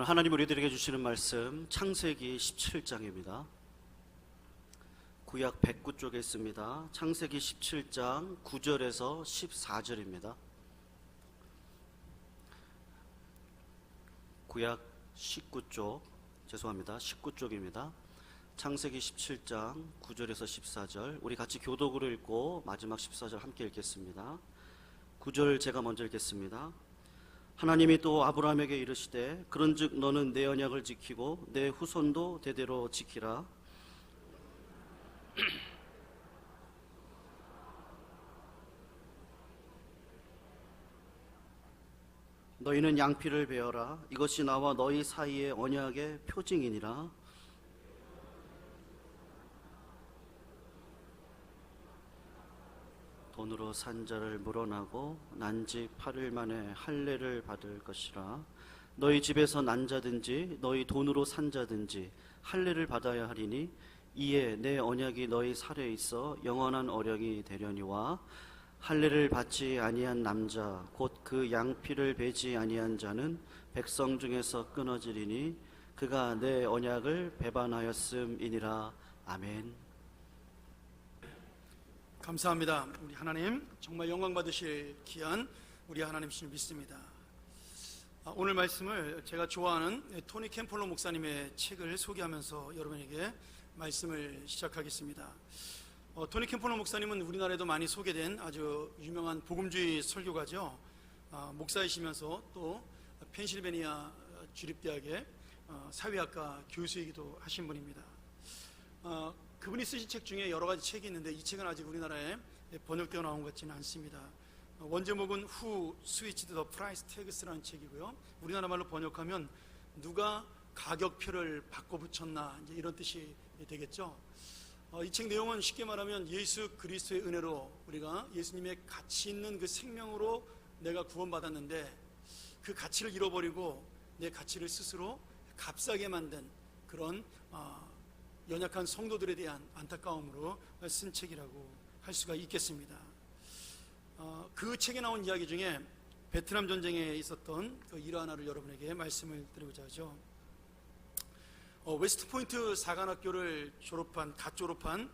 오늘 하나님 우리들에게 주시는 말씀 창세기 17장입니다. 구약 109쪽에 있습니다. 창세기 17장 9절에서 14절입니다. 구약 19쪽, 죄송합니다. 19쪽입니다. 창세기 17장 9절에서 14절, 우리 같이 교독으로 읽고 마지막 14절 함께 읽겠습니다. 9절 제가 먼저 읽겠습니다. 하나님이 또 아브라함에게 이르시되 그런즉 너는 내 언약을 지키고 내 후손도 대대로 지키라. 너희는 양피를 베어라. 이것이 나와 너희 사이의 언약의 표징이니라. 돈으로 산 자를 물어나고 난 지 8일 만에 할례를 받을 것이라. 너희 집에서 난 자든지 너희 돈으로 산 자든지 할례를 받아야 하리니 이에 내 언약이 너희 살에 있어 영원한 어령이 되려니와 할례를 받지 아니한 남자 곧 그 양피를 베지 아니한 자는 백성 중에서 끊어지리니 그가 내 언약을 배반하였음이니라. 아멘. 감사합니다. 우리 하나님 정말 영광 받으실 귀한 우리 하나님이신 믿습니다. 오늘 말씀을 제가 좋아하는 토니 캠폴러 목사님의 책을 소개하면서 여러분에게 말씀을 시작하겠습니다. 토니 캠폴러 목사님은 우리나라에도 많이 소개된 아주 유명한 복음주의 설교가죠. 목사이시면서 또 펜실베니아 주립대학의 사회학과 교수이기도 하신 분입니다. 그분이 쓰신 책 중에 여러 가지 책이 있는데 이 책은 아직 우리나라에 번역되어 나온 것 같지는 않습니다. 원제목은 Who Switched the Price Tags라는 책이고요. 우리나라 말로 번역하면 누가 가격표를 바꿔 붙였나, 이제 이런 뜻이 되겠죠. 이 책 내용은 쉽게 말하면 예수 그리스도의 은혜로 우리가 예수님의 가치 있는 그 생명으로 내가 구원받았는데 그 가치를 잃어버리고 내 가치를 스스로 값싸게 만든 그런 연약한 성도들에 대한 안타까움으로 쓴 책이라고 할 수가 있겠습니다. 그 책에 나온 이야기 중에 베트남 전쟁에 있었던 그 일화를 여러분에게 말씀을 드리고자 하죠. 웨스트포인트 사관학교를 갓 졸업한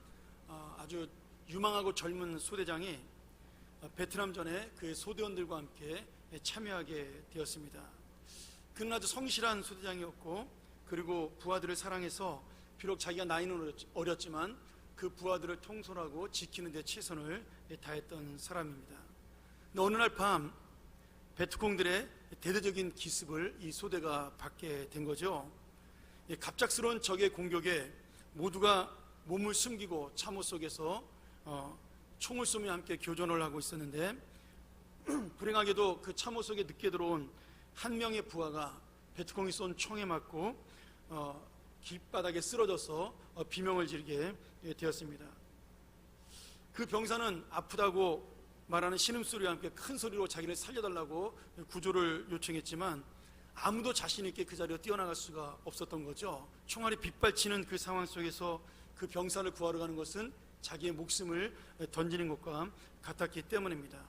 아주 유망하고 젊은 소대장이 베트남전에 그의 소대원들과 함께 참여하게 되었습니다. 그는 아주 성실한 소대장이었고, 그리고 부하들을 사랑해서 비록 자기가 나이는 어렸지만 그 부하들을 통솔하고 지키는 데 최선을 다했던 사람입니다. 근데 어느 날 밤 베트콩들의 대대적인 기습을 이 소대가 받게 된 거죠. 갑작스러운 적의 공격에 모두가 몸을 숨기고 참호 속에서 총을 쏘며 함께 교전을 하고 있었는데, 불행하게도 그 참호 속에 늦게 들어온 한 명의 부하가 베트콩이 쏜 총에 맞고 길바닥에 쓰러져서 비명을 지르게 되었습니다. 그 병사는 아프다고 말하는 신음소리와 함께 큰 소리로 자기를 살려달라고 구조를 요청했지만 아무도 자신 있게 그 자리로 뛰어나갈 수가 없었던 거죠. 총알이 빗발치는 그 상황 속에서 그 병사를 구하러 가는 것은 자기의 목숨을 던지는 것과 같았기 때문입니다.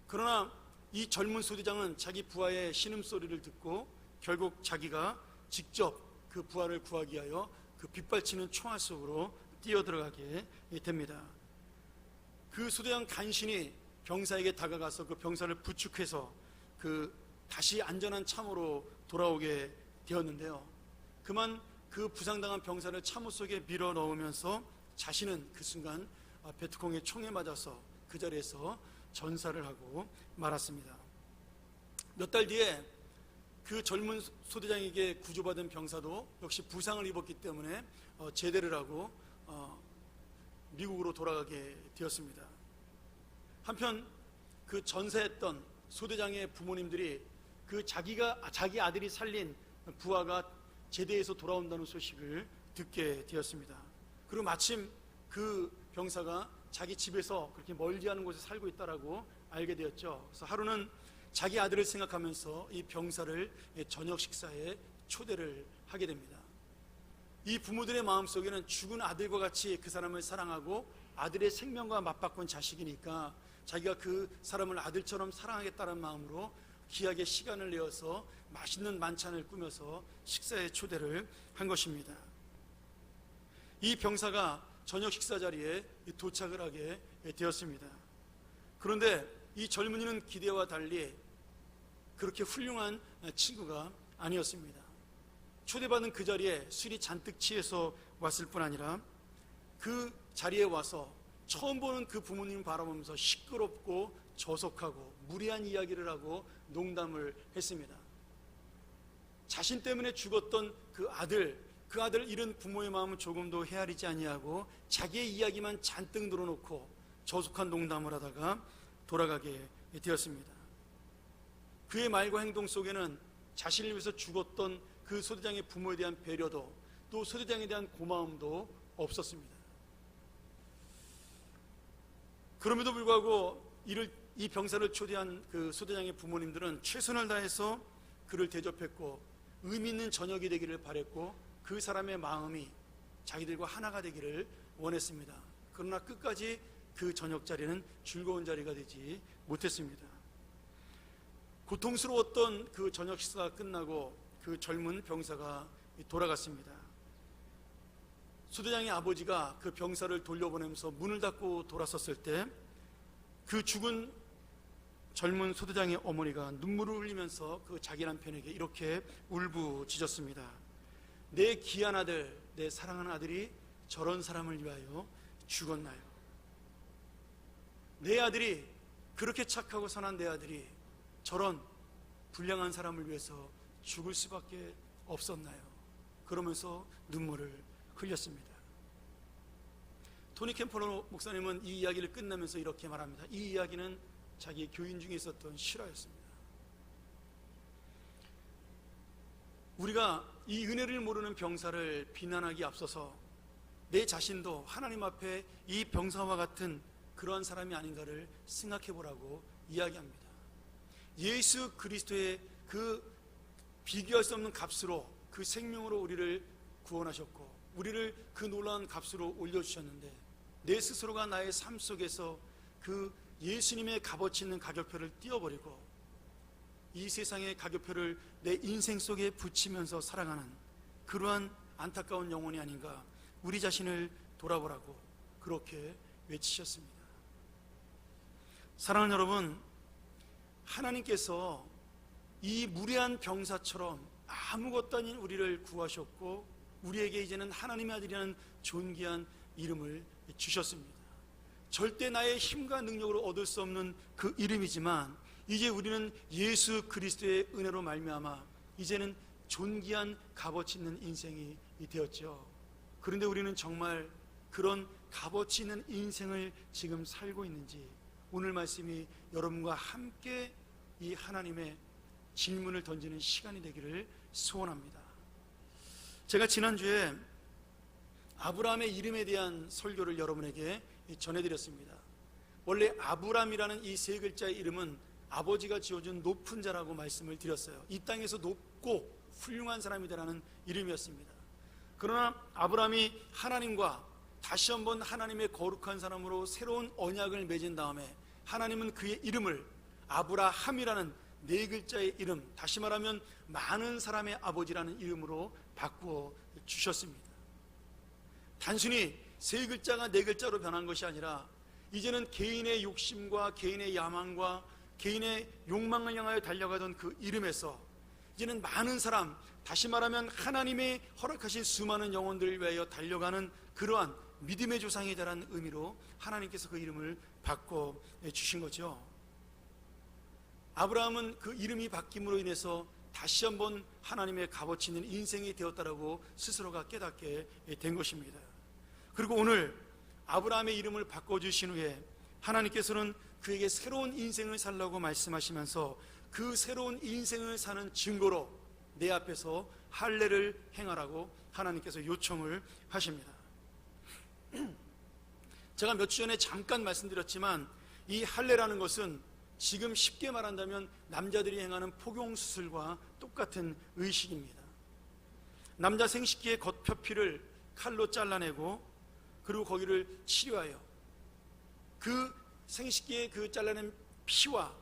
그러나 이 젊은 소대장은 자기 부하의 신음소리를 듣고 결국 자기가 직접 그 부하를 구하기 위하여 그 빗발치는 총알 속으로 뛰어들어가게 됩니다. 그 소대장 간신히 병사에게 다가가서 그 병사를 부축해서 다시 안전한 참호로 돌아오게 되었는데요. 그만 그 부상당한 병사를 참호 속에 밀어 넣으면서 자신은 그 순간 베트콩의 총에 맞아서 그 자리에서 전사를 하고 말았습니다. 몇 달 뒤에 그 젊은 소대장에게 구조받은 병사도 역시 부상을 입었기 때문에 제대를 하고 미국으로 돌아가게 되었습니다. 한편 그 전사했던 소대장의 부모님들이 자기 아들이 살린 부하가 제대해서 돌아온다는 소식을 듣게 되었습니다. 그리고 마침 그 병사가 자기 집에서 그렇게 멀지 않은 곳에 살고 있다라고 알게 되었죠. 그래서 하루는 자기 아들을 생각하면서 이 병사를 저녁 식사에 초대를 하게 됩니다. 이 부모들의 마음속에는 죽은 아들과 같이 그 사람을 사랑하고 아들의 생명과 맞바꾼 자식이니까 자기가 그 사람을 아들처럼 사랑하겠다는 마음으로 귀하게 시간을 내어서 맛있는 만찬을 꾸며서 식사에 초대를 한 것입니다. 이 병사가 저녁 식사 자리에 도착을 하게 되었습니다. 그런데 이 젊은이는 기대와 달리 그렇게 훌륭한 친구가 아니었습니다. 초대받은 그 자리에 술이 잔뜩 취해서 왔을 뿐 아니라 그 자리에 와서 처음 보는 그 부모님을 바라보면서 시끄럽고 저속하고 무례한 이야기를 하고 농담을 했습니다. 자신 때문에 죽었던 그 아들 잃은 부모의 마음은 조금도 헤아리지 아니하고 자기의 이야기만 잔뜩 늘어놓고 저속한 농담을 하다가 돌아가게 되었습니다. 그의 말과 행동 속에는 자신을 위해서 죽었던 그 소대장의 부모에 대한 배려도 또 소대장에 대한 고마움도 없었습니다. 그럼에도 불구하고 이 병사를 초대한 그 소대장의 부모님들은 최선을 다해서 그를 대접했고 의미 있는 저녁이 되기를 바랬고 그 사람의 마음이 자기들과 하나가 되기를 원했습니다. 그러나 끝까지 그 저녁 자리는 즐거운 자리가 되지 못했습니다. 고통스러웠던 그 저녁 식사가 끝나고 그 젊은 병사가 돌아갔습니다. 소대장의 아버지가 그 병사를 돌려보내면서 문을 닫고 돌아섰을 때 그 죽은 젊은 소대장의 어머니가 눈물을 흘리면서 그 자기 남편에게 이렇게 울부짖었습니다. 내 귀한 아들, 내 사랑하는 아들이 저런 사람을 위하여 죽었나요? 내 아들이, 그렇게 착하고 선한 내 아들이 저런 불량한 사람을 위해서 죽을 수밖에 없었나요? 그러면서 눈물을 흘렸습니다. 토니 캠퍼러 목사님은 이 이야기를 끝내면서 이렇게 말합니다. 이 이야기는 자기 교인 중에 있었던 실화였습니다. 우리가 이 은혜를 모르는 병사를 비난하기 앞서서 내 자신도 하나님 앞에 이 병사와 같은 그러한 사람이 아닌가를 생각해 보라고 이야기합니다. 예수 그리스도의 그 비교할 수 없는 값으로 그 생명으로 우리를 구원하셨고 우리를 그 놀라운 값으로 올려주셨는데 내 스스로가 나의 삶 속에서 그 예수님의 값어치 있는 가격표를 띄워버리고 이 세상의 가격표를 내 인생 속에 붙이면서 살아가는 그러한 안타까운 영혼이 아닌가, 우리 자신을 돌아보라고 그렇게 외치셨습니다. 사랑하는 여러분, 하나님께서 이 무례한 병사처럼 아무것도 아닌 우리를 구하셨고 우리에게 이제는 하나님의 아들이라는 존귀한 이름을 주셨습니다. 절대 나의 힘과 능력으로 얻을 수 없는 그 이름이지만 이제 우리는 예수 그리스도의 은혜로 말미암아 이제는 존귀한 값어치 있는 인생이 되었죠. 그런데 우리는 정말 그런 값어치 있는 인생을 지금 살고 있는지 오늘 말씀이 여러분과 함께 이 하나님의 질문을 던지는 시간이 되기를 소원합니다. 제가 지난주에 아브라함의 이름에 대한 설교를 여러분에게 전해드렸습니다. 원래 아브람이라는 이 세 글자의 이름은 아버지가 지어준 높은 자라고 말씀을 드렸어요. 이 땅에서 높고 훌륭한 사람이다라는 이름이었습니다. 그러나 아브람이 하나님과 다시 한번 하나님의 거룩한 사람으로 새로운 언약을 맺은 다음에 하나님은 그의 이름을 아브라함이라는 네 글자의 이름, 다시 말하면 많은 사람의 아버지라는 이름으로 바꾸어 주셨습니다. 단순히 세 글자가 네 글자로 변한 것이 아니라 이제는 개인의 욕심과 개인의 야망과 개인의 욕망을 향하여 달려가던 그 이름에서 이제는 많은 사람, 다시 말하면 하나님의 허락하신 수많은 영혼들을 위하여 달려가는 그러한 믿음의 조상이다라는 의미로 하나님께서 그 이름을 바꿔 주신 거죠. 아브라함은 그 이름이 바뀜으로 인해서 다시 한번 하나님의 값어치 있는 인생이 되었다라고 스스로가 깨닫게 된 것입니다. 그리고 오늘 아브라함의 이름을 바꿔주신 후에 하나님께서는 그에게 새로운 인생을 살라고 말씀하시면서 그 새로운 인생을 사는 증거로 내 앞에서 할례를 행하라고 하나님께서 요청을 하십니다. 제가 몇 주 전에 잠깐 말씀드렸지만 이 할례라는 것은 지금 쉽게 말한다면 남자들이 행하는 포경수술과 똑같은 의식입니다. 남자 생식기의 겉표피를 칼로 잘라내고 그리고 거기를 치료하여 그 생식기의 그 잘라낸 피와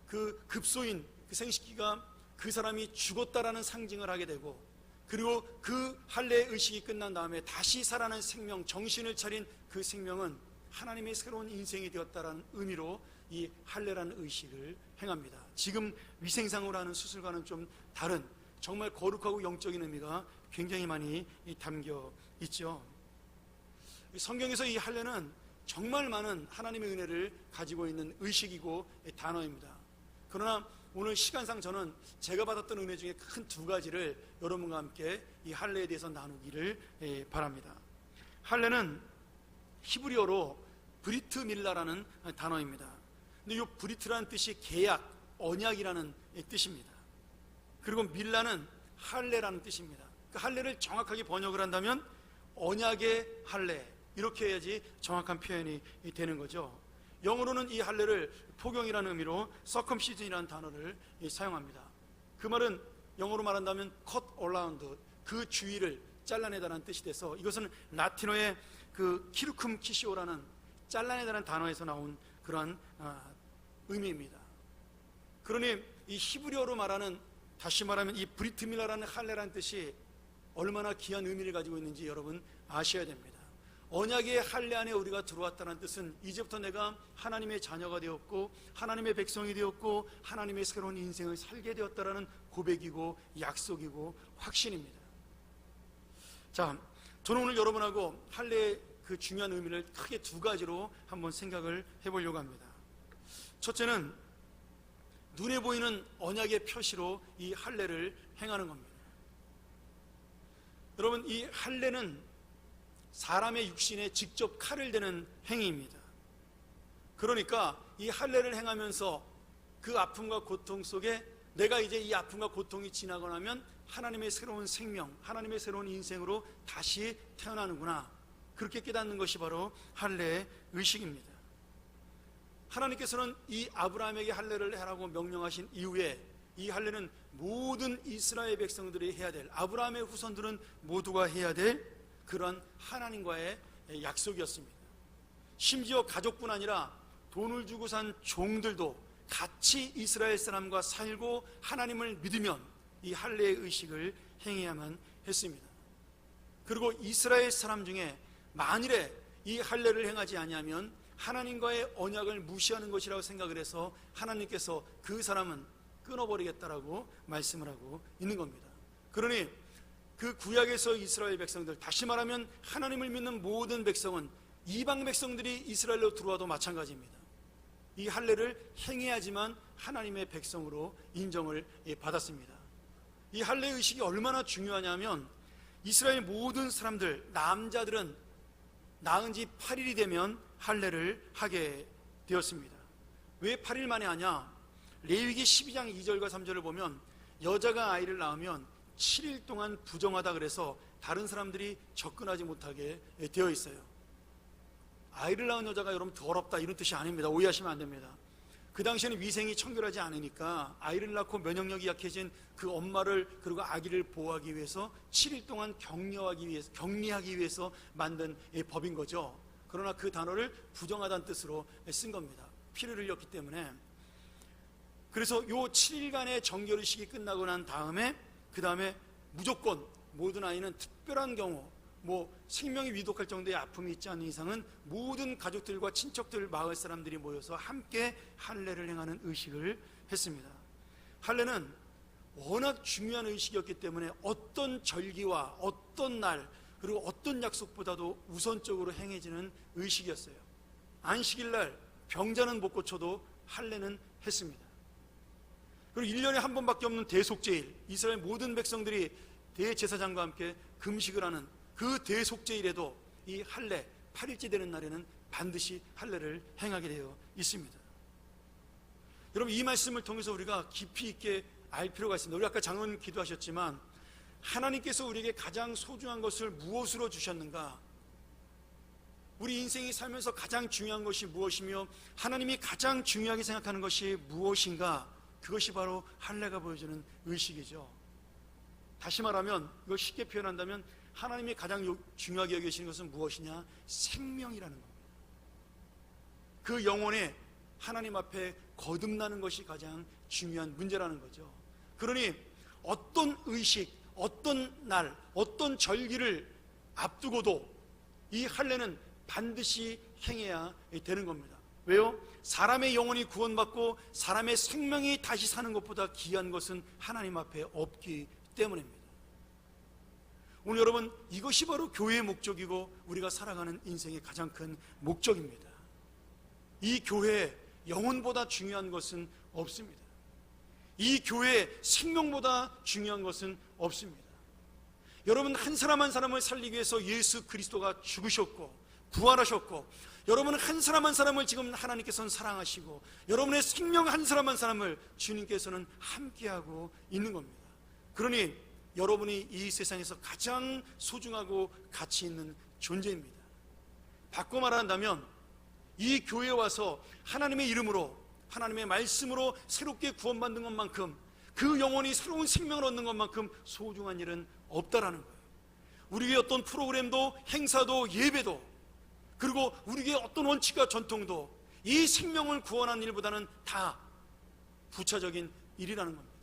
그 급소인 그 생식기가 그 사람이 죽었다라는 상징을 하게 되고, 그리고 그 할례 의식이 끝난 다음에 다시 살아난 생명, 정신을 차린 그 생명은 하나님의 새로운 인생이 되었다라는 의미로 이 할례라는 의식을 행합니다. 지금 위생상으로 하는 수술과는 좀 다른 정말 거룩하고 영적인 의미가 굉장히 많이 담겨 있죠. 성경에서 이 할례는 정말 많은 하나님의 은혜를 가지고 있는 의식이고 단어입니다. 그러나 오늘 시간상 저는 제가 받았던 은혜 중에 큰 두 가지를 여러분과 함께 이 할례에 대해서 나누기를 바랍니다. 할례는 히브리어로 브리트 밀라라는 단어입니다. 근데 이 브리트라는 뜻이 계약, 언약이라는 뜻입니다. 그리고 밀라는 할례라는 뜻입니다. 그 할례를 정확하게 번역을 한다면 언약의 할례, 이렇게 해야지 정확한 표현이 되는 거죠. 영어로는 이 할례를 포경이라는 의미로 circumcision이라는 단어를 사용합니다. 그 말은 영어로 말한다면 cut around, 그 주위를 잘라내다라는 뜻이 돼서 이것은 라틴어의 그 키루쿰 키시오라는 잘라내다라는 단어에서 나온 그러한 의미입니다. 그러니 이 히브리어로 말하는, 다시 말하면 이 브리트밀라라는 할례라는 뜻이 얼마나 귀한 의미를 가지고 있는지 여러분 아셔야 됩니다. 언약의 할례 안에 우리가 들어왔다는 뜻은 이제부터 내가 하나님의 자녀가 되었고 하나님의 백성이 되었고 하나님의 새로운 인생을 살게 되었다라는 고백이고 약속이고 확신입니다. 자, 저는 오늘 여러분하고 할례의 그 중요한 의미를 크게 두 가지로 한번 생각을 해보려고 합니다. 첫째는 눈에 보이는 언약의 표시로 이 할례를 행하는 겁니다. 여러분, 이 할례는 사람의 육신에 직접 칼을 대는 행위입니다. 그러니까 이 할례를 행하면서 그 아픔과 고통 속에 내가 이제 이 아픔과 고통이 지나고 나면 하나님의 새로운 생명, 하나님의 새로운 인생으로 다시 태어나는구나, 그렇게 깨닫는 것이 바로 할례의 의식입니다. 하나님께서는 이 아브라함에게 할례를 해라고 명령하신 이후에 이 할례는 모든 이스라엘 백성들이 해야 될, 아브라함의 후손들은 모두가 해야 될 그런 하나님과의 약속이었습니다. 심지어 가족뿐 아니라 돈을 주고 산 종들도 같이 이스라엘 사람과 살고 하나님을 믿으면 이 할례의 의식을 행해야만 했습니다. 그리고 이스라엘 사람 중에 만일에 이 할례를 행하지 아니하면 하나님과의 언약을 무시하는 것이라고 생각을 해서 하나님께서 그 사람은 끊어버리겠다라고 말씀을 하고 있는 겁니다. 그러니 그 구약에서 이스라엘 백성들, 다시 말하면 하나님을 믿는 모든 백성은 이방 백성들이 이스라엘로 들어와도 마찬가지입니다. 이 할례를 행해야지만 하나님의 백성으로 인정을 받았습니다. 이 할례 의식이 얼마나 중요하냐면 이스라엘 모든 사람들, 남자들은 낳은 지 8일이 되면 할례를 하게 되었습니다. 왜 8일 만에 하냐? 레위기 12장 2절과 3절을 보면 여자가 아이를 낳으면 7일 동안 부정하다 그래서 다른 사람들이 접근하지 못하게 되어 있어요. 아이를 낳은 여자가 여러분 더럽다 이런 뜻이 아닙니다. 오해하시면 안 됩니다. 그 당시에는 위생이 청결하지 않으니까 아이를 낳고 면역력이 약해진 그 엄마를, 그리고 아기를 보호하기 위해서 7일 동안 격리하기 위해서 만든 법인 거죠. 그러나 그 단어를 부정하다는 뜻으로 쓴 겁니다. 피를 흘렸기 때문에. 그래서 요 7일간의 정결의식이 끝나고 난 다음에 그 다음에 무조건 모든 아이는 특별한 경우, 생명이 위독할 정도의 아픔이 있지 않는 이상은 모든 가족들과 친척들, 마을 사람들이 모여서 함께 할례를 행하는 의식을 했습니다. 할례는 워낙 중요한 의식이었기 때문에 어떤 절기와 어떤 날, 그리고 어떤 약속보다도 우선적으로 행해지는 의식이었어요. 안식일날 병자는 못 고쳐도 할례는 했습니다. 그리고 1년에 한 번밖에 없는 대속제일, 이스라엘 모든 백성들이 대제사장과 함께 금식을 하는 그 대속제일에도 이 할례, 8일째 되는 날에는 반드시 할례를 행하게 되어 있습니다. 여러분, 이 말씀을 통해서 우리가 깊이 있게 알 필요가 있습니다. 우리 아까 장로님 기도하셨지만 하나님께서 우리에게 가장 소중한 것을 무엇으로 주셨는가? 우리 인생이 살면서 가장 중요한 것이 무엇이며 하나님이 가장 중요하게 생각하는 것이 무엇인가? 그것이 바로 할례가 보여주는 의식이죠. 다시 말하면, 이걸 쉽게 표현한다면 하나님이 가장 중요하게 여기시는 것은 무엇이냐? 생명이라는 겁니다. 그 영혼에 하나님 앞에 거듭나는 것이 가장 중요한 문제라는 거죠. 그러니 어떤 의식, 어떤 날, 어떤 절기를 앞두고도 이 할례는 반드시 행해야 되는 겁니다. 왜요? 사람의 영혼이 구원받고 사람의 생명이 다시 사는 것보다 귀한 것은 하나님 앞에 없기 때문입니다. 오늘 여러분, 이것이 바로 교회의 목적이고 우리가 살아가는 인생의 가장 큰 목적입니다. 이 교회에 영혼보다 중요한 것은 없습니다. 이 교회의 생명보다 중요한 것은 없습니다. 여러분, 한 사람 한 사람을 살리기 위해서 예수 그리스도가 죽으셨고 부활하셨고, 여러분 한 사람 한 사람을 지금 하나님께서는 사랑하시고, 여러분의 생명 한 사람 한 사람을 주님께서는 함께하고 있는 겁니다. 그러니 여러분이 이 세상에서 가장 소중하고 가치 있는 존재입니다. 바꿔 말한다면 이 교회에 와서 하나님의 이름으로, 하나님의 말씀으로 새롭게 구원받는 것만큼, 그 영혼이 새로운 생명을 얻는 것만큼 소중한 일은 없다라는 거예요. 우리의 어떤 프로그램도, 행사도, 예배도, 그리고 우리의 어떤 원칙과 전통도 이 생명을 구원하는 일보다는 다 부차적인 일이라는 겁니다.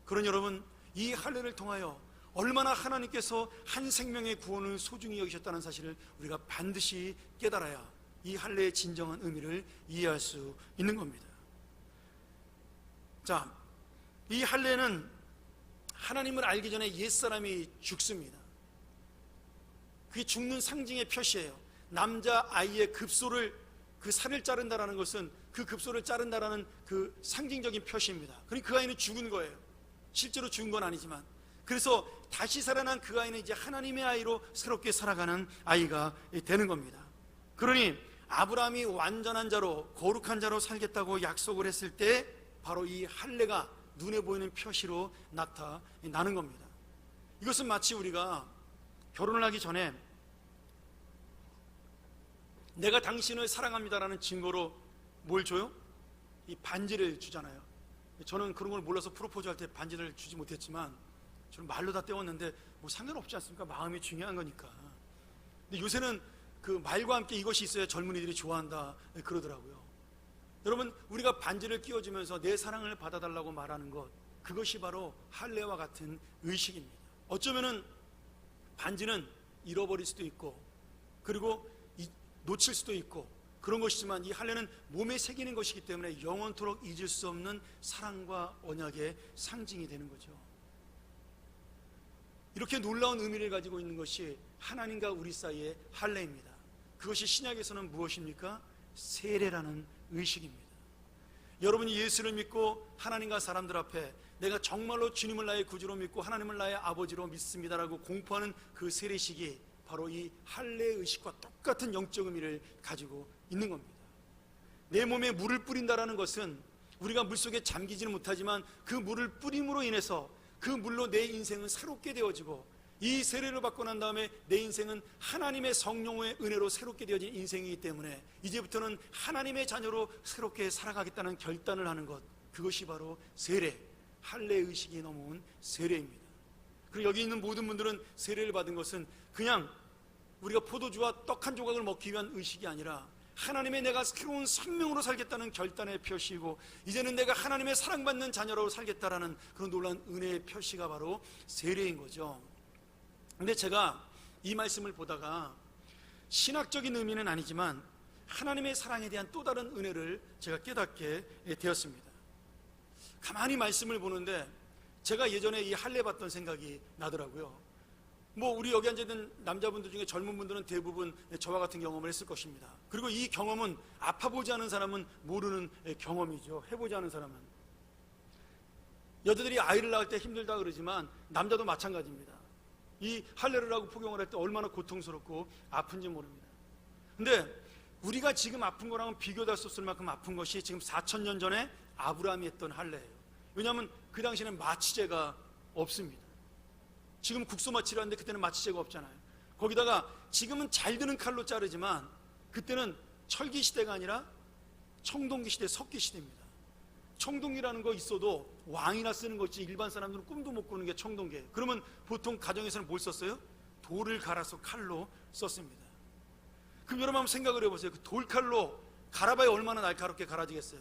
그러니 여러분, 이 할례를 통하여 얼마나 하나님께서 한 생명의 구원을 소중히 여기셨다는 사실을 우리가 반드시 깨달아야 이 할례의 진정한 의미를 이해할 수 있는 겁니다. 자, 이 할례는 하나님을 알기 전에 옛사람이 죽습니다. 그게 죽는 상징의 표시예요. 남자 아이의 급소를, 그 살을 자른다라는 것은 그 급소를 자른다라는 그 상징적인 표시입니다. 그러니 그 아이는 죽은 거예요. 실제로 죽은 건 아니지만. 그래서 다시 살아난 그 아이는 이제 하나님의 아이로 새롭게 살아가는 아이가 되는 겁니다. 그러니 아브라함이 완전한 자로, 거룩한 자로 살겠다고 약속을 했을 때 바로 이 할례가 눈에 보이는 표시로 나타나는 겁니다. 이것은 마치 우리가 결혼을 하기 전에 내가 당신을 사랑합니다라는 증거로 뭘 줘요? 이 반지를 주잖아요. 저는 그런 걸 몰라서 프로포즈 할 때 반지를 주지 못했지만 저는 말로 다 때웠는데 뭐 상관없지 않습니까? 마음이 중요한 거니까. 근데 요새는 그 말과 함께 이것이 있어야 젊은이들이 좋아한다 그러더라고요. 여러분, 우리가 반지를 끼워주면서 내 사랑을 받아달라고 말하는 것, 그것이 바로 할례와 같은 의식입니다. 어쩌면은 반지는 잃어버릴 수도 있고, 그리고 놓칠 수도 있고 그런 것이지만, 이 할례는 몸에 새기는 것이기 때문에 영원토록 잊을 수 없는 사랑과 언약의 상징이 되는 거죠. 이렇게 놀라운 의미를 가지고 있는 것이 하나님과 우리 사이의 할례입니다. 그것이 신약에서는 무엇입니까? 세례라는 의식입니다. 여러분이 예수를 믿고 하나님과 사람들 앞에 내가 정말로 주님을 나의 구주로 믿고 하나님을 나의 아버지로 믿습니다라고 공포하는 그 세례식이 바로 이 할례의 의식과 똑같은 영적 의미를 가지고 있는 겁니다. 내 몸에 물을 뿌린다라는 것은 우리가 물속에 잠기지는 못하지만 그 물을 뿌림으로 인해서 그 물로 내 인생은 새롭게 되어지고, 이 세례를 받고 난 다음에 내 인생은 하나님의 성령의 은혜로 새롭게 되어진 인생이기 때문에 이제부터는 하나님의 자녀로 새롭게 살아가겠다는 결단을 하는 것, 그것이 바로 세례, 할례 의식이 넘어온 세례입니다. 그리고 여기 있는 모든 분들은 세례를 받은 것은 그냥 우리가 포도주와 떡 한 조각을 먹기 위한 의식이 아니라 하나님의 내가 새로운 생명으로 살겠다는 결단의 표시이고, 이제는 내가 하나님의 사랑받는 자녀로 살겠다라는 그런 놀라운 은혜의 표시가 바로 세례인 거죠. 근데 제가 이 말씀을 보다가 신학적인 의미는 아니지만 하나님의 사랑에 대한 또 다른 은혜를 제가 깨닫게 되었습니다. 가만히 말씀을 보는데 제가 예전에 이 할례 받던 생각이 나더라고요. 뭐 우리 여기 앉아있는 남자분들 중에 젊은 분들은 대부분 저와 같은 경험을 했을 것입니다. 그리고 이 경험은 아파보지 않은 사람은 모르는 경험이죠. 해보지 않은 사람은. 여자들이 아이를 낳을 때 힘들다 그러지만 남자도 마찬가지입니다. 이 할례를 하고 포경을 할 때 얼마나 고통스럽고 아픈지 모릅니다. 근데 우리가 지금 아픈 거랑은 비교될 수 없을 만큼 아픈 것이 지금 4,000년 전에 아브라함이 했던 할례예요. 왜냐하면 그 당시에는 마취제가 없습니다. 지금 국소마취를 하는데 그때는 마취제가 없잖아요. 거기다가 지금은 잘 드는 칼로 자르지만 그때는 철기 시대가 아니라 청동기 시대, 석기 시대입니다. 청동기라는 거 있어도 왕이나 쓰는 거지 일반 사람들은 꿈도 못 꾸는 게 청동기예요. 그러면 보통 가정에서는 뭘 썼어요? 돌을 갈아서 칼로 썼습니다. 그럼 여러분 한번 생각을 해보세요. 그 돌칼로 갈아봐야 얼마나 날카롭게 갈아지겠어요.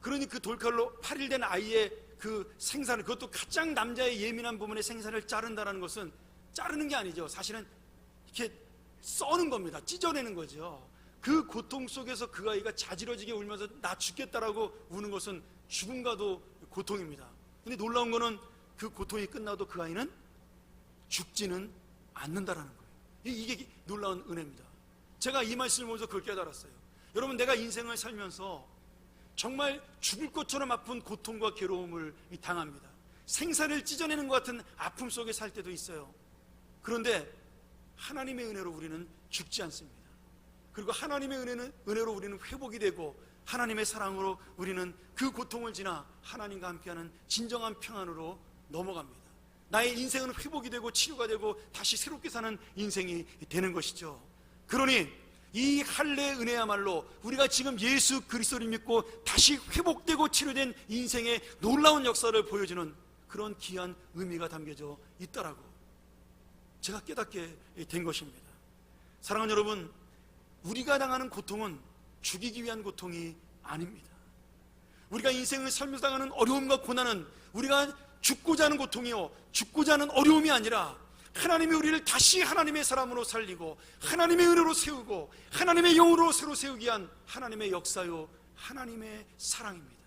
그러니 그 돌칼로 8일 된 아이의 그 생산을, 그것도 가장 남자의 예민한 부분의 생산을 자른다는 것은 자르는 게 아니죠. 사실은 이렇게 써는 겁니다. 찢어내는 거죠. 그 고통 속에서 그 아이가 자지러지게 울면서 나 죽겠다라고 우는 것은 죽음과도 고통입니다. 근데 놀라운 거는 그 고통이 끝나도 그 아이는 죽지는 않는다라는 거예요. 이게 놀라운 은혜입니다. 제가 이 말씀을 보면서 그걸 깨달았어요. 여러분, 내가 인생을 살면서 정말 죽을 것처럼 아픈 고통과 괴로움을 당합니다. 생사를 찢어내는 것 같은 아픔 속에 살 때도 있어요. 그런데 하나님의 은혜로 우리는 죽지 않습니다. 그리고 하나님의 은혜로 우리는 회복이 되고, 하나님의 사랑으로 우리는 그 고통을 지나 하나님과 함께하는 진정한 평안으로 넘어갑니다. 나의 인생은 회복이 되고 치유가 되고 다시 새롭게 사는 인생이 되는 것이죠. 그러니 이 할례의 은혜야말로 우리가 지금 예수 그리스도를 믿고 다시 회복되고 치료된 인생의 놀라운 역사를 보여주는 그런 귀한 의미가 담겨져 있다라고 제가 깨닫게 된 것입니다. 사랑하는 여러분, 우리가 당하는 고통은 죽이기 위한 고통이 아닙니다. 우리가 인생을 살면서 당하는 어려움과 고난은 우리가 죽고자 하는 고통이요, 죽고자 하는 어려움이 아니라 하나님이 우리를 다시 하나님의 사람으로 살리고 하나님의 은혜로 세우고 하나님의 영으로 새로 세우기 위한 하나님의 역사요, 하나님의 사랑입니다.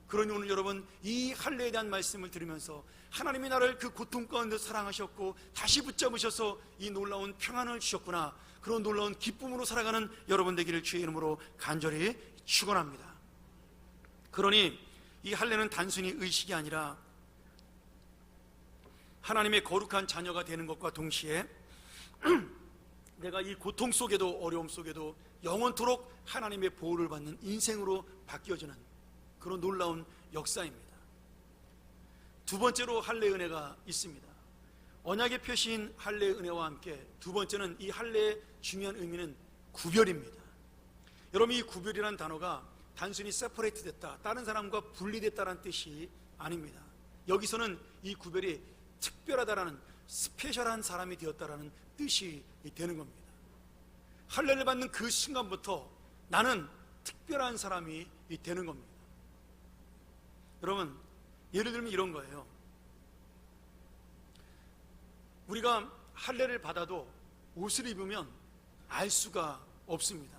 그러니 오늘 여러분, 이 할례에 대한 말씀을 들으면서 하나님이 나를 그 고통 가운데 사랑하셨고 다시 붙잡으셔서 이 놀라운 평안을 주셨구나, 그런 놀라운 기쁨으로 살아가는 여러분 되기를 주의 이름으로 간절히 축원합니다. 그러니 이 할례는 단순히 의식이 아니라 하나님의 거룩한 자녀가 되는 것과 동시에 내가 이 고통 속에도 어려움 속에도 영원토록 하나님의 보호를 받는 인생으로 바뀌어지는 그런 놀라운 역사입니다. 두 번째로 할례의 은혜가 있습니다. 언약의 표시인 할례의 은혜와 함께 두 번째는 이 할례의 중요한 의미는 구별입니다. 여러분, 이 구별이라는 단어가 단순히 세퍼레이트 됐다, 다른 사람과 분리됐다는 뜻이 아닙니다. 여기서는 이 구별이 특별하다라는, 스페셜한 사람이 되었다라는 뜻이 되는 겁니다. 할례를 받는 그 순간부터 나는 특별한 사람이 되는 겁니다. 여러분, 예를 들면 이런 거예요. 우리가 할례를 받아도 옷을 입으면 알 수가 없습니다.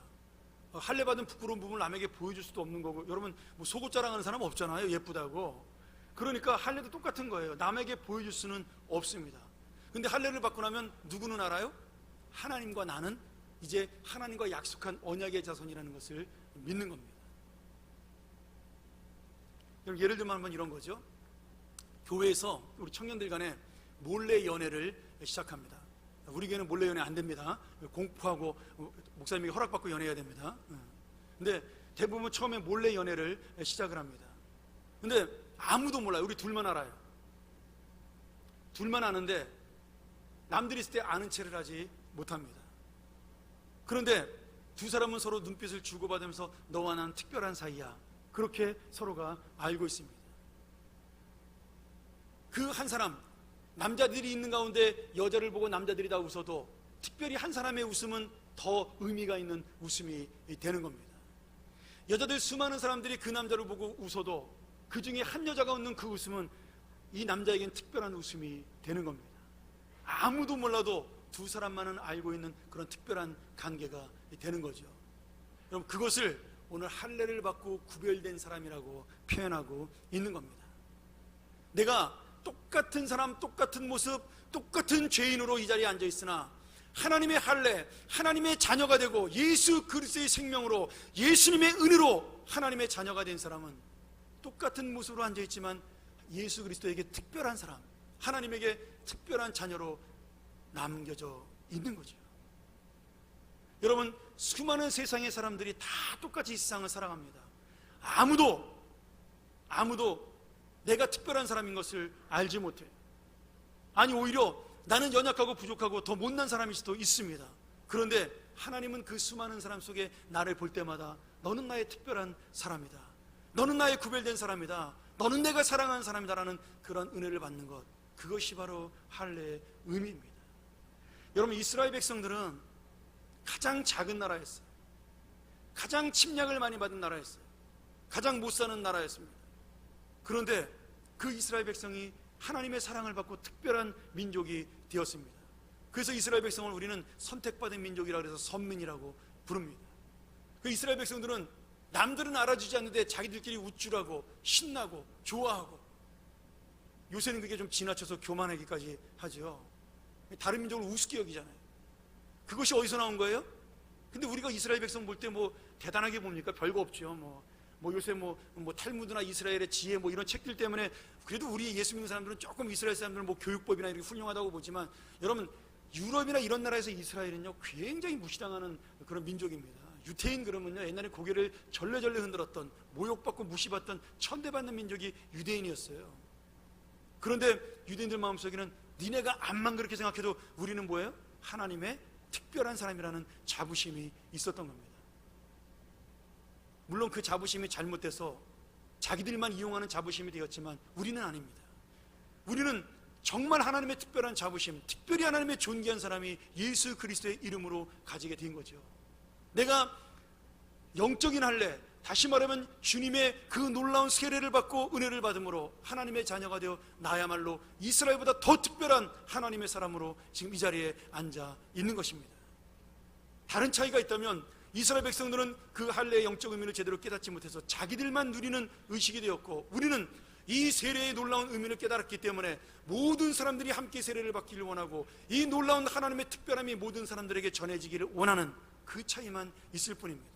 할례 받은 부끄러운 부분을 남에게 보여줄 수도 없는 거고, 여러분 뭐 속옷 자랑하는 사람 없잖아요, 예쁘다고. 그러니까 할례도 똑같은 거예요. 남에게 보여줄 수는 없습니다. 근데 할례를 받고 나면 누구는 알아요? 하나님과 나는 이제 하나님과 약속한 언약의 자손이라는 것을 믿는 겁니다. 예를 들면 한번 이런 거죠. 교회에서 우리 청년들 간에 몰래 연애를 시작합니다. 우리 교회는 몰래 연애 안 됩니다. 공포하고 목사님에게 허락받고 연애해야 됩니다. 근데 대부분 처음에 몰래 연애를 시작을 합니다. 근데 아무도 몰라요. 우리 둘만 알아요. 둘만 아는데 남들이 있을 때 아는 체를 하지 못합니다. 그런데 두 사람은 서로 눈빛을 주고받으면서 너와 난 특별한 사이야, 그렇게 서로가 알고 있습니다. 그 한 사람, 남자들이 있는 가운데 여자를 보고 남자들이 다 웃어도 특별히 한 사람의 웃음은 더 의미가 있는 웃음이 되는 겁니다. 여자들 수많은 사람들이 그 남자를 보고 웃어도 그 중에 한 여자가 웃는 그 웃음은 이 남자에겐 특별한 웃음이 되는 겁니다. 아무도 몰라도 두 사람만은 알고 있는 그런 특별한 관계가 되는 거죠. 그럼 그것을 오늘 할례를 받고 구별된 사람이라고 표현하고 있는 겁니다. 내가 똑같은 사람, 똑같은 모습, 똑같은 죄인으로 이 자리에 앉아 있으나 하나님의 할례, 하나님의 자녀가 되고 예수 그리스도의 생명으로, 예수님의 은혜로 하나님의 자녀가 된 사람은 똑같은 모습으로 앉아 있지만 예수 그리스도에게 특별한 사람, 하나님에게 특별한 자녀로 남겨져 있는 거죠. 여러분, 수많은 세상의 사람들이 다 똑같이 이 세상을 살아갑니다. 아무도 내가 특별한 사람인 것을 알지 못해요. 아니, 오히려 나는 연약하고 부족하고 더 못난 사람일 수도 있습니다. 그런데 하나님은 그 수많은 사람 속에 나를 볼 때마다 너는 나의 특별한 사람이다, 너는 나의 구별된 사람이다, 너는 내가 사랑하는 사람이다라는 그런 은혜를 받는 것, 그것이 바로 할례의 의미입니다. 여러분, 이스라엘 백성들은 가장 작은 나라였어요. 가장 침략을 많이 받은 나라였어요. 가장 못 사는 나라였습니다. 그런데 그 이스라엘 백성이 하나님의 사랑을 받고 특별한 민족이 되었습니다. 그래서 이스라엘 백성을 우리는 선택받은 민족이라고 해서 선민이라고 부릅니다. 그 이스라엘 백성들은 남들은 알아주지 않는데 자기들끼리 우쭐하고 신나고 좋아하고, 요새는 그게 좀 지나쳐서 교만하기까지 하죠. 다른 민족을 우습게 여기잖아요. 그것이 어디서 나온 거예요? 근데 우리가 이스라엘 백성 볼 때 뭐 대단하게 봅니까? 별거 없죠. 뭐 요새 뭐 탈무드나 이스라엘의 지혜 뭐 이런 책들 때문에 그래도 우리 예수 믿는 사람들은 조금 이스라엘 사람들은 뭐 교육법이나 이렇게 훌륭하다고 보지만, 여러분 유럽이나 이런 나라에서 이스라엘은요 굉장히 무시당하는 그런 민족입니다. 유태인 그러면요 옛날에 고개를 절레절레 흔들었던, 모욕받고 무시받던, 천대받는 민족이 유대인이었어요. 그런데 유대인들 마음속에는 니네가 암만 그렇게 생각해도 우리는 뭐예요? 하나님의 특별한 사람이라는 자부심이 있었던 겁니다. 물론 그 자부심이 잘못돼서 자기들만 이용하는 자부심이 되었지만 우리는 아닙니다. 우리는 정말 하나님의 특별한 자부심, 특별히 하나님의 존귀한 사람이 예수 그리스도의 이름으로 가지게 된 거죠. 내가 영적인 할례, 다시 말하면 주님의 그 놀라운 세례를 받고 은혜를 받음으로 하나님의 자녀가 되어 나야말로 이스라엘보다 더 특별한 하나님의 사람으로 지금 이 자리에 앉아 있는 것입니다. 다른 차이가 있다면 이스라엘 백성들은 그 할례의 영적 의미를 제대로 깨닫지 못해서 자기들만 누리는 의식이 되었고, 우리는 이 세례의 놀라운 의미를 깨달았기 때문에 모든 사람들이 함께 세례를 받기를 원하고 이 놀라운 하나님의 특별함이 모든 사람들에게 전해지기를 원하는 그 차이만 있을 뿐입니다.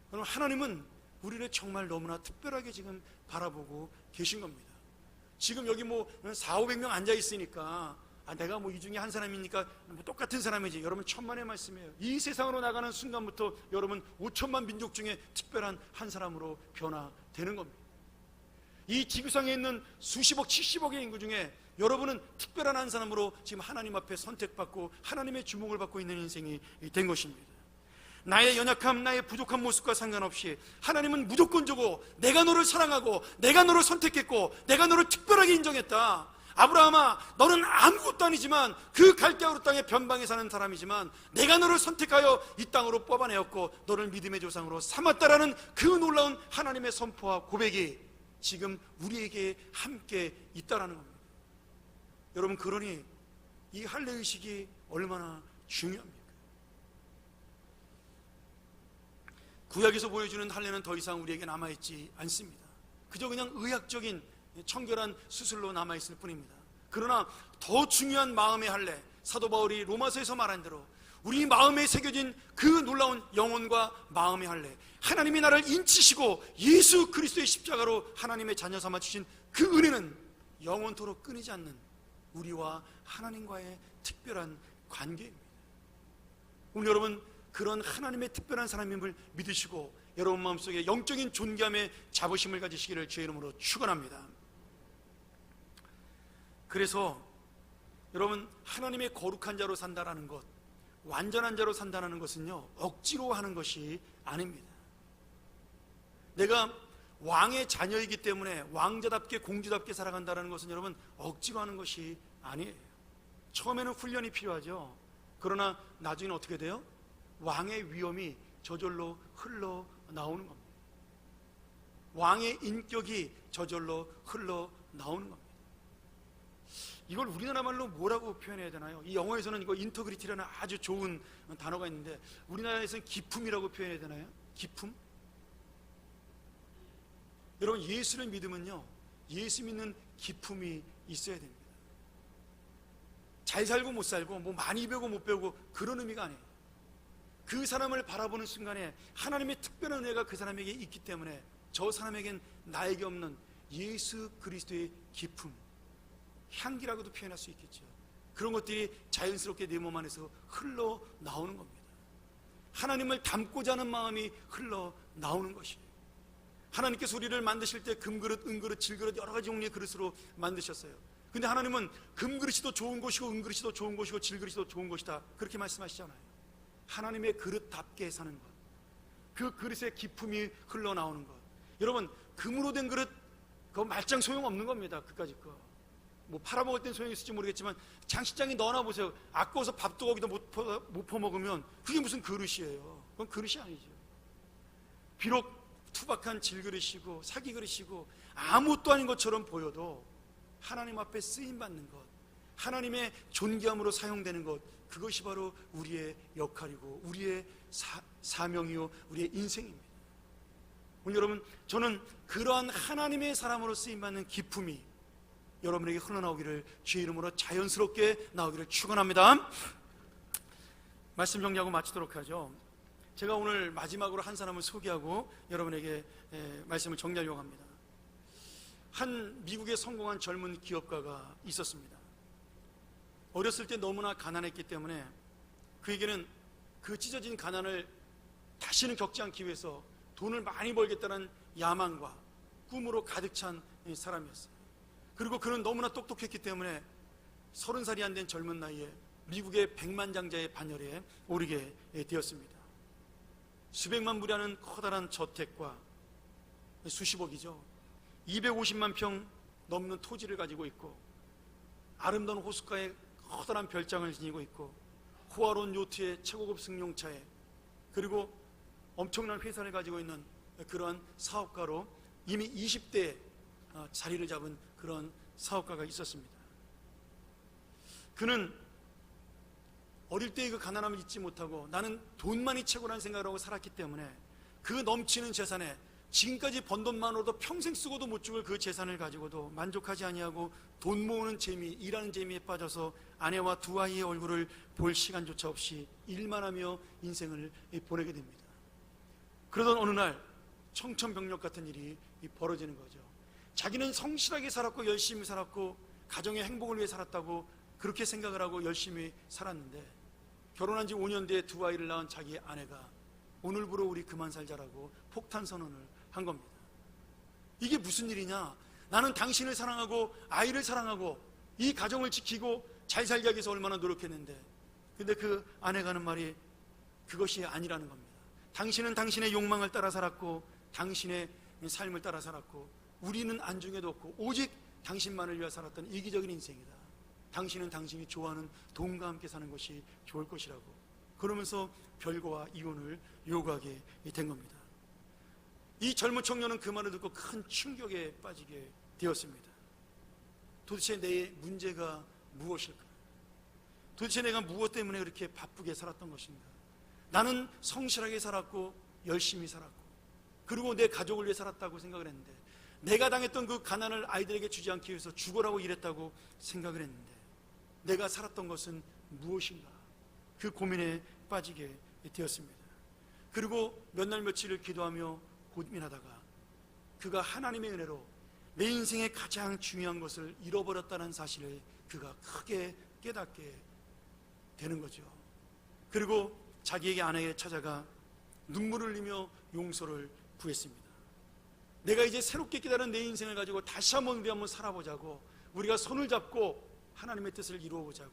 그럼 하나님은 우리를 정말 너무나 특별하게 지금 바라보고 계신 겁니다. 지금 여기 뭐 400~500명 앉아 있으니까 내가 뭐 이 중에 한 사람이니까 뭐 똑같은 사람이지. 여러분 천만의 말씀이에요. 이 세상으로 나가는 순간부터 여러분 5천만 민족 중에 특별한 한 사람으로 변화되는 겁니다. 이 지구상에 있는 수십억, 70억의 인구 중에 여러분은 특별한 한 사람으로 지금 하나님 앞에 선택받고 하나님의 주목을 받고 있는 인생이 된 것입니다. 나의 연약함, 나의 부족한 모습과 상관없이 하나님은 무조건적으로 내가 너를 사랑하고 내가 너를 선택했고 내가 너를 특별하게 인정했다. 아브라함아, 너는 아무것도 아니지만 그 갈대아우르 땅의 변방에 사는 사람이지만 내가 너를 선택하여 이 땅으로 뽑아내었고 너를 믿음의 조상으로 삼았다라는 그 놀라운 하나님의 선포와 고백이 지금 우리에게 함께 있다라는 겁니다. 여러분, 그러니 이 할례의식이 얼마나 중요합니까? 구약에서 보여주는 할례는 더 이상 우리에게 남아있지 않습니다. 그저 그냥 의학적인 청결한 수술로 남아있을 뿐입니다. 그러나 더 중요한 마음의 할례, 사도 바울이 로마서에서 말한 대로 우리 마음에 새겨진 그 놀라운 영혼과 마음의 할례, 하나님이 나를 인치시고 예수 그리스도의 십자가로 하나님의 자녀 삼아 주신 그 은혜는 영원토록 끊이지 않는 우리와 하나님과의 특별한 관계입니다. 오늘 여러분, 그런 하나님의 특별한 사람임을 믿으시고 여러분 마음속에 영적인 존귀함의 자부심을 가지시기를 주의 이름으로 축원합니다. 그래서 여러분, 하나님의 거룩한 자로 산다라는 것, 완전한 자로 산다는 것은요 억지로 하는 것이 아닙니다. 내가 왕의 자녀이기 때문에 왕자답게 공주답게 살아간다는 것은 여러분 억지로 하는 것이 아니에요. 처음에는 훈련이 필요하죠. 그러나 나중에는 어떻게 돼요? 왕의 위엄이 저절로 흘러나오는 겁니다. 왕의 인격이 저절로 흘러나오는 겁니다. 이걸 우리나라 말로 뭐라고 표현해야 되나요? 이 영어에서는 이거 인터그리티라는 아주 좋은 단어가 있는데 우리나라에서는 기품이라고 표현해야 되나요? 기품? 여러분, 예수를 믿으면요 예수 믿는 기품이 있어야 됩니다. 잘 살고 못 살고 뭐 많이 배우고 못 배우고 그런 의미가 아니에요. 그 사람을 바라보는 순간에 하나님의 특별한 은혜가 그 사람에게 있기 때문에 저 사람에겐 나에게 없는 예수 그리스도의 기품, 향기라고도 표현할 수 있겠죠. 그런 것들이 자연스럽게 내 몸 안에서 흘러나오는 겁니다. 하나님을 닮고자 하는 마음이 흘러나오는 것이에요. 하나님께서 우리를 만드실 때 금그릇, 은그릇, 질그릇 여러 가지 종류의 그릇으로 만드셨어요. 근데 하나님은 금그릇이 더 좋은 것이고 은그릇이 더 좋은 것이고 질그릇이 더 좋은 것이다 그렇게 말씀하시잖아요. 하나님의 그릇답게 사는 것, 그 그릇의 기품이 흘러나오는 것. 여러분, 금으로 된 그릇 그거 말짱 소용없는 겁니다. 그까짓 거 뭐 팔아먹을 땐 소용이 있을지 모르겠지만 장식장에 넣어놔 보세요. 아까워서 밥도 거기다 못 퍼먹으면 그게 무슨 그릇이에요. 그건 그릇이 아니죠. 비록 투박한 질그릇이고 사기 그릇이고 아무것도 아닌 것처럼 보여도 하나님 앞에 쓰임받는 것, 하나님의 존귀함으로 사용되는 것, 그것이 바로 우리의 역할이고 우리의 사명이요 우리의 인생입니다. 오늘 여러분, 저는 그러한 하나님의 사람으로 쓰임받는 기쁨이 여러분에게 흘러나오기를 주의 이름으로 자연스럽게 나오기를 축원합니다. 말씀 정리하고 마치도록 하죠. 제가 오늘 마지막으로 한 사람을 소개하고 여러분에게 말씀을 정리하려고 합니다. 한 미국의 성공한 젊은 기업가가 있었습니다. 어렸을 때 너무나 가난했기 때문에 그에게는 그 찢어진 가난을 다시는 겪지 않기 위해서 돈을 많이 벌겠다는 야망과 꿈으로 가득 찬 사람이었어요. 그리고 그는 너무나 똑똑했기 때문에 30살이 안 된 젊은 나이에 미국의 백만장자의 반열에 오르게 되었습니다. 수백만 불이라는 커다란 저택과 수십억이죠. 250만 평 넘는 토지를 가지고 있고 아름다운 호숫가에 커다란 별장을 지니고 있고 호화로운 요트에 최고급 승용차에 그리고 엄청난 회사를 가지고 있는 그러한 사업가로 이미 20대에 자리를 잡은 그런 사업가가 있었습니다. 그는 어릴 때의 그 가난함을 잊지 못하고 나는 돈만이 최고라는 생각을 하고 살았기 때문에 그 넘치는 재산에 지금까지 번 돈만으로도 평생 쓰고도 못 죽을 그 재산을 가지고도 만족하지 아니하고 돈 모으는 재미, 일하는 재미에 빠져서 아내와 두 아이의 얼굴을 볼 시간조차 없이 일만 하며 인생을 보내게 됩니다. 그러던 어느 날 청천벽력 같은 일이 벌어지는 거죠. 자기는 성실하게 살았고 열심히 살았고 가정의 행복을 위해 살았다고 그렇게 생각을 하고 열심히 살았는데 결혼한 지 5년 뒤에 두 아이를 낳은 자기 아내가 오늘부로 우리 그만 살자라고 폭탄 선언을 한 겁니다. 이게 무슨 일이냐? 나는 당신을 사랑하고 아이를 사랑하고 이 가정을 지키고 잘 살기 위해서 얼마나 노력했는데, 근데 그 아내가 하는 말이 그것이 아니라는 겁니다. 당신은 당신의 욕망을 따라 살았고 당신의 삶을 따라 살았고 우리는 안중에도 없고 오직 당신만을 위해 살았던 이기적인 인생이다. 당신은 당신이 좋아하는 돈과 함께 사는 것이 좋을 것이라고 그러면서 별거와 이혼을 요구하게 된 겁니다. 이 젊은 청년은 그 말을 듣고 큰 충격에 빠지게 되었습니다. 도대체 내 문제가 무엇일까? 도대체 내가 무엇 때문에 그렇게 바쁘게 살았던 것인가? 나는 성실하게 살았고 열심히 살았고 그리고 내 가족을 위해 살았다고 생각을 했는데 내가 당했던 그 가난을 아이들에게 주지 않기 위해서 죽어라고 일했다고 생각을 했는데 내가 살았던 것은 무엇인가? 그 고민에 빠지게 되었습니다. 그리고 몇 날 며칠을 기도하며 고민하다가 그가 하나님의 은혜로 내 인생의 가장 중요한 것을 잃어버렸다는 사실을 그가 크게 깨닫게 되는 거죠. 그리고 자기에게 아내에게 찾아가 눈물을 흘리며 용서를 구했습니다. 내가 이제 새롭게 깨달은 내 인생을 가지고 다시 한번 우리 한번 살아보자고 우리가 손을 잡고 하나님의 뜻을 이루어보자고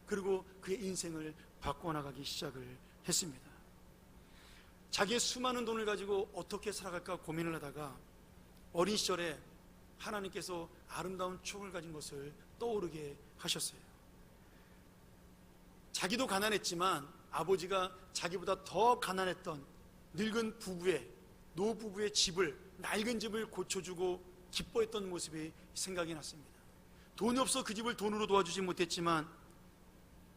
그리고 그의 인생을 바꿔나가기 시작을 했습니다. 자기의 수많은 돈을 가지고 어떻게 살아갈까 고민을 하다가 어린 시절에 하나님께서 아름다운 추억을 가진 것을 떠오르게 하셨어요. 자기도 가난했지만 아버지가 자기보다 더 가난했던 늙은 부부의 노부부의 집을 낡은 집을 고쳐주고 기뻐했던 모습이 생각이 났습니다. 돈이 없어 그 집을 돈으로 도와주지 못했지만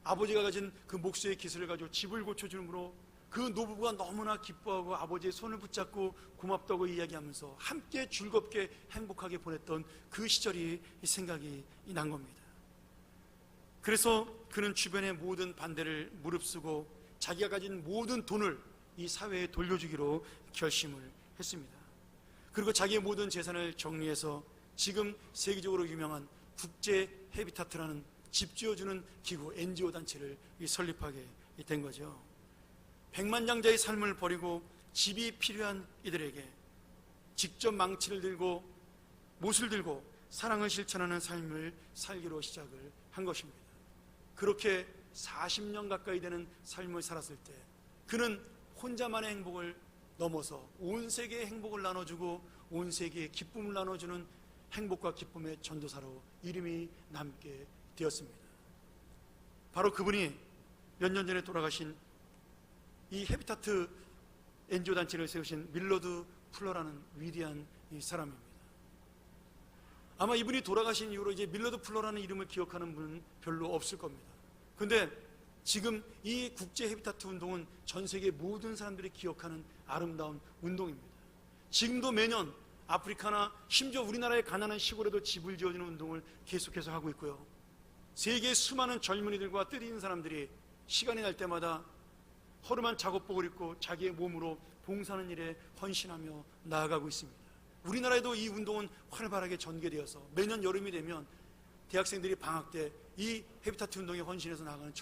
아버지가 가진 그 목수의 기술을 가지고 집을 고쳐주므로 그 노부부가 너무나 기뻐하고 아버지의 손을 붙잡고 고맙다고 이야기하면서 함께 즐겁게 행복하게 보냈던 그 시절이 생각이 난 겁니다. 그래서 그는 주변의 모든 반대를 무릅쓰고 자기가 가진 모든 돈을 이 사회에 돌려주기로 결심을 했습니다. 그리고 자기의 모든 재산을 정리해서 지금 세계적으로 유명한 국제 헤비타트라는 집 지어주는 기구 NGO 단체를 설립하게 된 거죠. 백만장자의 삶을 버리고 집이 필요한 이들에게 직접 망치를 들고 못을 들고 사랑을 실천하는 삶을 살기로 시작을 한 것입니다. 그렇게 40년 가까이 되는 삶을 살았을 때 그는 혼자만의 행복을 넘어서 온 세계의 행복을 나눠주고 온 세계의 기쁨을 나눠주는 행복과 기쁨의 전도사로 이름이 남게 되었습니다. 바로 그분이 몇 년 전에 돌아가신 이 헤비타트 NGO 단체를 세우신 밀러드 풀러라는 위대한 이 사람입니다. 아마 이분이 돌아가신 이후로 이제 밀러드 풀러라는 이름을 기억하는 분은 별로 없을 겁니다. 근데 지금 이 국제 헤비타트 운동은 전 세계 모든 사람들이 기억하는 아름다운 운동입니다. 지금도 매년 아프리카나 심지어 우리나라의 가난한 시골에도 집을 지어주는 운동을 계속해서 하고 있고요. 세계의 수많은 젊은이들과 뜻 있는 사람들이 시간이 날 때마다 허름한 작업복을 입고 자기의 몸으로 봉사하는 일에 헌신하며 나아가고 있습니다. 우리나라에도 이 운동은 활발하게 전개되어서 매년 여름이 되면 대학생들이 방학 때 이 헤비타트 운동에 헌신해서 나아가는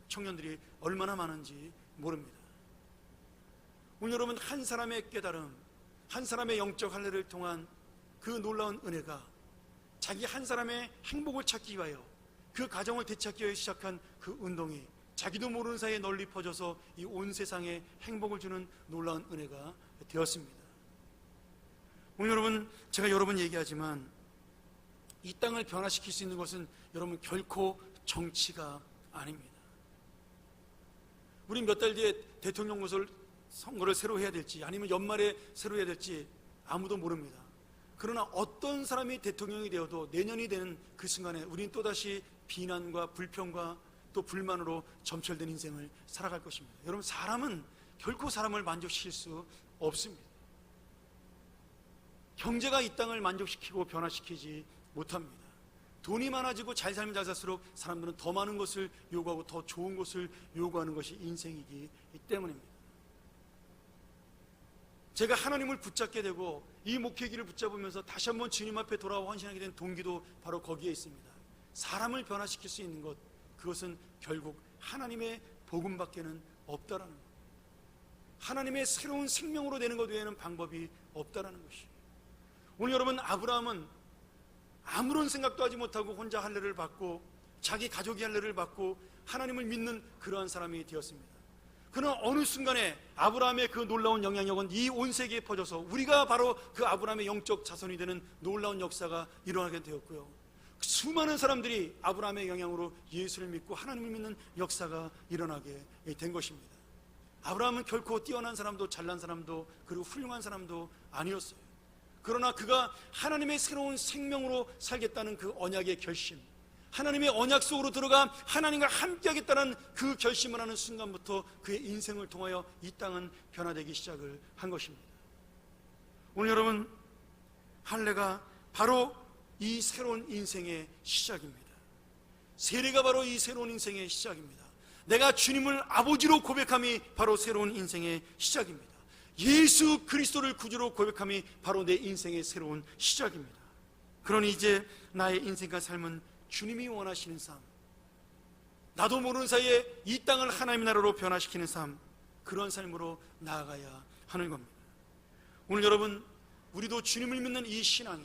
청년들이 얼마나 많은지 모릅니다. 오늘 여러분, 한 사람의 깨달음, 한 사람의 영적 할례를 통한 그 놀라운 은혜가 자기 한 사람의 행복을 찾기 위하여 그 가정을 되찾기 위해 시작한 그 운동이 자기도 모르는 사이에 널리 퍼져서 이 온 세상에 행복을 주는 놀라운 은혜가 되었습니다. 오늘 여러분, 제가 여러 번 얘기하지만 이 땅을 변화시킬 수 있는 것은 여러분 결코 정치가 아닙니다. 우리 몇 달 뒤에 대통령 선거를 새로 해야 될지 아니면 연말에 새로 해야 될지 아무도 모릅니다. 그러나 어떤 사람이 대통령이 되어도 내년이 되는 그 순간에 우리는 또다시 비난과 불평과 또 불만으로 점철된 인생을 살아갈 것입니다. 여러분, 사람은 결코 사람을 만족시킬 수 없습니다. 경제가 이 땅을 만족시키고 변화시키지 못합니다. 돈이 많아지고 잘 살면 잘 살수록 사람들은 더 많은 것을 요구하고 더 좋은 것을 요구하는 것이 인생이기 때문입니다. 제가 하나님을 붙잡게 되고 이 목회기를 붙잡으면서 다시 한번 주님 앞에 돌아와 헌신하게 된 동기도 바로 거기에 있습니다. 사람을 변화시킬 수 있는 것, 그것은 결국 하나님의 복음밖에는 없다라는 것, 하나님의 새로운 생명으로 되는 것 외에는 방법이 없다라는 것이에요. 오늘 여러분, 아브라함은 아무런 생각도 하지 못하고 혼자 할례를 받고 자기 가족이 할례를 받고 하나님을 믿는 그러한 사람이 되었습니다. 그러나 어느 순간에 아브라함의 그 놀라운 영향력은 이 온 세계에 퍼져서 우리가 바로 그 아브라함의 영적 자손이 되는 놀라운 역사가 일어나게 되었고요. 수많은 사람들이 아브라함의 영향으로 예수를 믿고 하나님을 믿는 역사가 일어나게 된 것입니다. 아브라함은 결코 뛰어난 사람도 잘난 사람도 그리고 훌륭한 사람도 아니었어요. 그러나 그가 하나님의 새로운 생명으로 살겠다는 그 언약의 결심, 하나님의 언약 속으로 들어가 하나님과 함께 하겠다는 그 결심을 하는 순간부터 그의 인생을 통하여 이 땅은 변화되기 시작을 한 것입니다. 오늘 여러분, 할례가 바로 이 새로운 인생의 시작입니다. 세례가 바로 이 새로운 인생의 시작입니다. 내가 주님을 아버지로 고백함이 바로 새로운 인생의 시작입니다. 예수 그리스도를 구주로 고백함이 바로 내 인생의 새로운 시작입니다. 그러니 이제 나의 인생과 삶은 주님이 원하시는 삶, 나도 모르는 사이에 이 땅을 하나님의 나라로 변화시키는 삶, 그런 삶으로 나아가야 하는 겁니다. 오늘 여러분, 우리도 주님을 믿는 이 신앙이,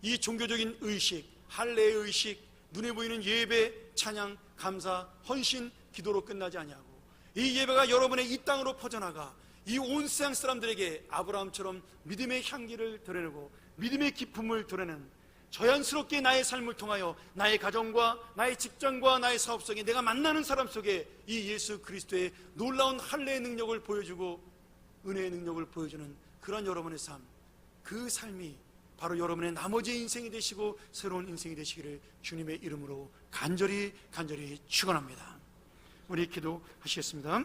이 종교적인 의식, 할례의 의식, 눈에 보이는 예배, 찬양, 감사, 헌신, 기도로 끝나지 아니하고 이 예배가 여러분의 이 땅으로 퍼져나가 이 온 세상 사람들에게 아브라함처럼 믿음의 향기를 드러내고 믿음의 기쁨을 드러내는, 자연스럽게 나의 삶을 통하여 나의 가정과 나의 직장과 나의 사업 속에 내가 만나는 사람 속에 이 예수 그리스도의 놀라운 할례의 능력을 보여주고 은혜의 능력을 보여주는 그런 여러분의 삶, 그 삶이 바로 여러분의 나머지 인생이 되시고 새로운 인생이 되시기를 주님의 이름으로 간절히 축원합니다. 우리 기도하시겠습니다.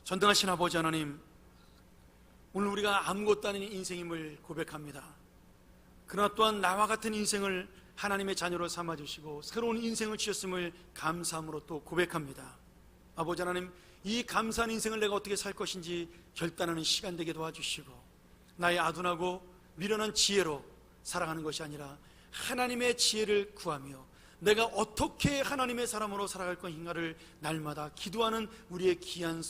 전능하신 아버지 하나님, 오늘 우리가 아무것도 아닌 인생임을 고백합니다. 그러나 또한 나와 같은 인생을 하나님의 자녀로 삼아주시고 새로운 인생을 주셨음을 감사함으로 또 고백합니다. 아버지 하나님, 이 감사한 인생을 내가 어떻게 살 것인지 결단하는 시간 되게 도와주시고 나의 아둔하고 미련한 지혜로 살아가는 것이 아니라 하나님의 지혜를 구하며 내가 어떻게 하나님의 사람으로 살아갈 것인가를 날마다 기도하는 우리의 귀한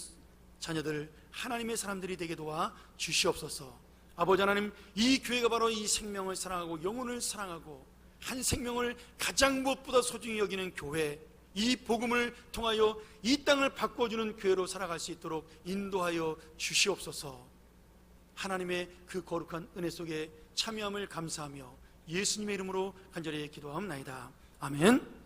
자녀들, 하나님의 사람들이 되게 도와 주시옵소서. 아버지 하나님, 이 교회가 바로 이 생명을 사랑하고 영혼을 사랑하고 한 생명을 가장 무엇보다 소중히 여기는 교회, 이 복음을 통하여 이 땅을 바꿔주는 교회로 살아갈 수 있도록 인도하여 주시옵소서. 하나님의 그 거룩한 은혜 속에 참여함을 감사하며 예수님의 이름으로 간절히 기도하옵나이다. 아멘.